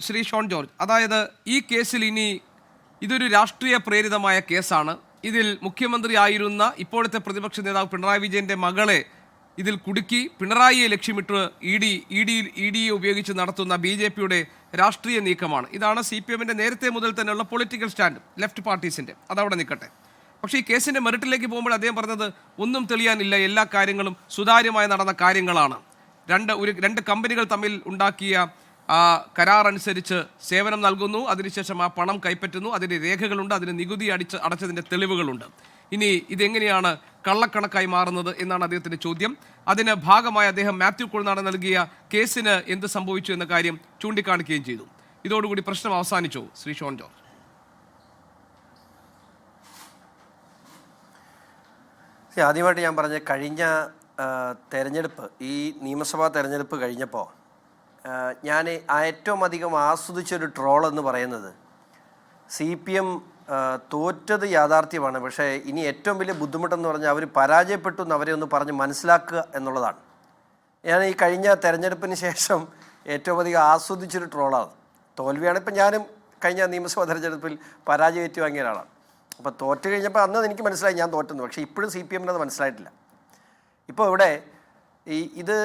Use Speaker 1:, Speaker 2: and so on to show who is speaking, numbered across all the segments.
Speaker 1: ശ്രീ ഷോൺ ജോർജ്, അതായത് ഈ കേസിൽ ഇനി ഇതൊരു രാഷ്ട്രീയ പ്രേരിതമായ കേസാണ്. ഇതിൽ മുഖ്യമന്ത്രി ആയിരുന്ന ഇപ്പോഴത്തെ പ്രതിപക്ഷ നേതാവ് പിണറായി വിജയന്റെ മകളെ ഇതിൽ കുടുക്കി പിണറായിയെ ലക്ഷ്യമിട്ട് ഇ ഡി ഉപയോഗിച്ച് നടത്തുന്ന BJP-യുടെ രാഷ്ട്രീയ നീക്കമാണ്. ഇതാണ് CPM-ന്റെ നേരത്തെ മുതൽ തന്നെയുള്ള പൊളിറ്റിക്കൽ സ്റ്റാൻഡ്, ലെഫ്റ്റ് പാർട്ടീസിന്റെ. അതവിടെ നിൽക്കട്ടെ. പക്ഷേ ഈ കേസിന്റെ മെറിറ്റിലേക്ക് പോകുമ്പോൾ അദ്ദേഹം പറഞ്ഞത് ഒന്നും തെളിയാനില്ല, എല്ലാ കാര്യങ്ങളും സുതാര്യമായി നടന്ന കാര്യങ്ങളാണ്. രണ്ട് കമ്പനികൾ തമ്മിൽ ഉണ്ടാക്കിയ കരാർ അനുസരിച്ച് സേവനം നൽകുന്നു, അതിനുശേഷം ആ പണം കൈപ്പറ്റുന്നു, അതിൻ്റെ രേഖകളുണ്ട്, അതിന് നികുതി അടച്ചതിൻ്റെ തെളിവുകളുണ്ട്. ഇനി ഇതെങ്ങനെയാണ് കള്ളക്കണക്കായി മാറുന്നത് എന്നാണ് അദ്ദേഹത്തിൻ്റെ ചോദ്യം. അതിന് ഭാഗമായി അദ്ദേഹം മാത്യു കുഴൽനാടൻ നൽകിയ കേസിന് എന്ത് സംഭവിച്ചു എന്ന കാര്യം ചൂണ്ടിക്കാണിക്കുകയും ചെയ്തു. ഇതോടുകൂടി പ്രശ്നം അവസാനിച്ചു. ശ്രീ ഷോൺ ജോർജ്,
Speaker 2: ആദ്യമായിട്ട് ഞാൻ പറഞ്ഞ കഴിഞ്ഞ തെരഞ്ഞെടുപ്പ്, ഈ നിയമസഭാ തെരഞ്ഞെടുപ്പ് കഴിഞ്ഞപ്പോൾ ഞാൻ ഏറ്റവും അധികം ആസ്വദിച്ചൊരു ട്രോൾ എന്ന് പറയുന്നത് CPM തോറ്റത് യാഥാർത്ഥ്യമാണ്, പക്ഷേ ഇനി ഏറ്റവും വലിയ ബുദ്ധിമുട്ടെന്ന് പറഞ്ഞാൽ അവർ പരാജയപ്പെട്ടു എന്ന് അവരെ ഒന്ന് പറഞ്ഞ് മനസ്സിലാക്കുക എന്നുള്ളതാണ്. ഞാൻ ഈ കഴിഞ്ഞ തെരഞ്ഞെടുപ്പിന് ശേഷം ഏറ്റവും അധികം ആസ്വദിച്ചൊരു ട്രോളാണ്. തോൽവിയാണ്. ഇപ്പം ഞാനും കഴിഞ്ഞ നിയമസഭാ തെരഞ്ഞെടുപ്പിൽ പരാജയം ഏറ്റുവാങ്ങിയ ഒരാളാണ്. അപ്പോൾ തോറ്റ് കഴിഞ്ഞപ്പോൾ അന്ന് എനിക്ക് മനസ്സിലായി ഞാൻ തോറ്റെന്ന്. പക്ഷേ ഇപ്പോഴും CPM-ന് അത് മനസ്സിലായിട്ടില്ല. ഇപ്പോൾ ഇവിടെ ഇത്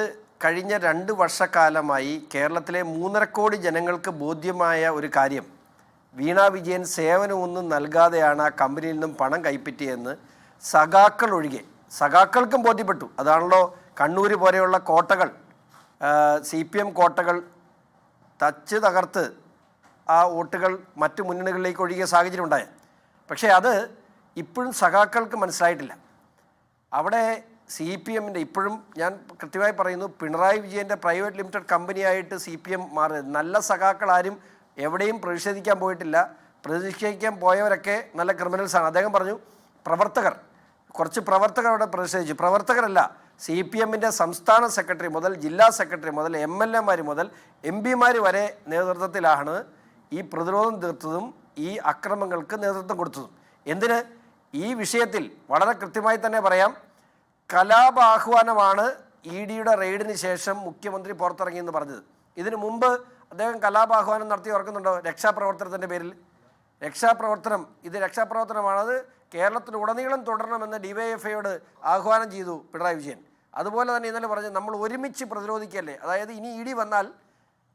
Speaker 2: കഴിഞ്ഞ 2 വർഷക്കാലമായി കേരളത്തിലെ 3.5 കോടി ജനങ്ങൾക്ക് ബോധ്യമായ ഒരു കാര്യം, വീണ വിജയൻ സേവനമൊന്നും നൽകാതെയാണ് ആ കമ്പനിയിൽ നിന്നും പണം കൈപ്പറ്റിയെന്ന് സഖാക്കൾ ഒഴികെ സഖാക്കൾക്കും ബോധ്യപ്പെട്ടു. അതാണല്ലോ കണ്ണൂർ പോലെയുള്ള കോട്ടകൾ, CPM കോട്ടകൾ തച്ച് തകർത്ത് ആ വോട്ടുകൾ മറ്റു മുന്നണികളിലേക്ക് ഒഴുകിയ സാഹചര്യം ഉണ്ടായത്. പക്ഷേ അത് ഇപ്പോഴും സഖാക്കൾക്ക് മനസ്സിലായിട്ടില്ല. അവിടെ CPM-ൻ്റെ ഇപ്പോഴും ഞാൻ കൃത്യമായി പറയുന്നു, പിണറായി വിജയൻ്റെ പ്രൈവറ്റ് ലിമിറ്റഡ് കമ്പനിയായിട്ട് CPM മാറി. നല്ല സഖാക്കൾ ആരും എവിടെയും പ്രതിഷേധിക്കാൻ പോയിട്ടില്ല. പ്രതിഷേധിക്കാൻ പോയവരൊക്കെ നല്ല ക്രിമിനൽസാണ്. അദ്ദേഹം പറഞ്ഞു കുറച്ച് പ്രവർത്തകർ അവിടെ പ്രതിഷേധിച്ചു. പ്രവർത്തകരല്ല, CPM-ൻ്റെ സംസ്ഥാന സെക്രട്ടറി മുതൽ ജില്ലാ സെക്രട്ടറി മുതൽ MLA-മാർ മുതൽ MP-മാർ വരെ നേതൃത്വത്തിലാണ് ഈ പ്രതിരോധം തീർത്തതും ഈ അക്രമങ്ങൾക്ക് നേതൃത്വം കൊടുത്തതും. എന്തിന്? ഈ വിഷയത്തിൽ വളരെ കൃത്യമായി തന്നെ പറയാം, കലാപാഹ്വാനമാണ് ED-യുടെ റെയ്ഡിന് ശേഷം മുഖ്യമന്ത്രി പുറത്തിറങ്ങിയെന്ന് പറഞ്ഞത്. ഇതിനു മുമ്പ് അദ്ദേഹം കലാപാഹ്വാനം നടത്തി ഓർക്കുന്നുണ്ടോ? രക്ഷാപ്രവർത്തനത്തിൻ്റെ പേരിൽ ഇത് രക്ഷാപ്രവർത്തനമാണത്, കേരളത്തിലുടനീളം തുടരണമെന്ന് DYFI-യോട് ആഹ്വാനം ചെയ്തു പിണറായി വിജയൻ. അതുപോലെ തന്നെ ഇന്നലെ പറഞ്ഞു, നമ്മൾ ഒരുമിച്ച് പ്രതിരോധിക്കല്ലേ, അതായത് ഇനി ED വന്നാൽ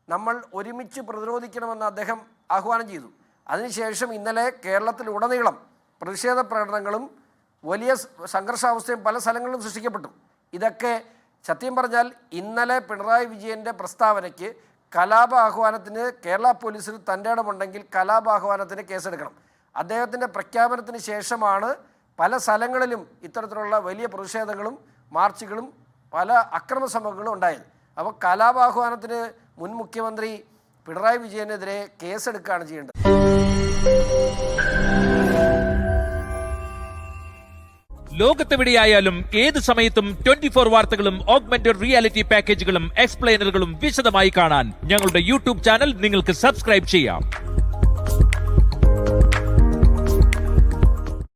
Speaker 2: നമ്മൾ ഒരുമിച്ച് പ്രതിരോധിക്കണമെന്ന് അദ്ദേഹം ആഹ്വാനം ചെയ്തു. അതിനുശേഷം ഇന്നലെ കേരളത്തിലുടനീളം പ്രതിഷേധ പ്രകടനങ്ങളും വലിയ സംഘർഷാവസ്ഥയും പല സ്ഥലങ്ങളിലും സൃഷ്ടിക്കപ്പെട്ടു. ഇതൊക്കെ സത്യം പറഞ്ഞാൽ ഇന്നലെ പിണറായി വിജയൻ്റെ പ്രസ്താവനയ്ക്ക് കലാപാഹ്വാനത്തിന് കേരള പോലീസിൽ തൻ്റെ ഇടമുണ്ടെങ്കിൽ കലാപാഹ്വാനത്തിന് കേസെടുക്കണം. അദ്ദേഹത്തിൻ്റെ പ്രഖ്യാപനത്തിന് ശേഷമാണ് പല സ്ഥലങ്ങളിലും ഇത്തരത്തിലുള്ള വലിയ പ്രതിഷേധങ്ങളും മാർച്ചുകളും പല അക്രമ സംഭവങ്ങളും ഉണ്ടായത്. അപ്പോൾ കലാപാഹ്വാനത്തിന് മുൻ മുഖ്യമന്ത്രി പിണറായി വിജയനെതിരെ കേസെടുക്കുകയാണ് ചെയ്യേണ്ടത്.
Speaker 3: ലോകത്തെവിടെയായാലും ഏത് സമയത്തും 24 വാർത്തകളും ഓഗ്മെന്റഡ് റിയാലിറ്റി പാക്കേജുകളും എക്സ്പ്ലെയിനറുകളും വിശദമായി കാണാൻ ഞങ്ങളുടെ YouTube ചാനൽ നിങ്ങൾക്ക് സബ്സ്ക്രൈബ് ചെയ്യാം.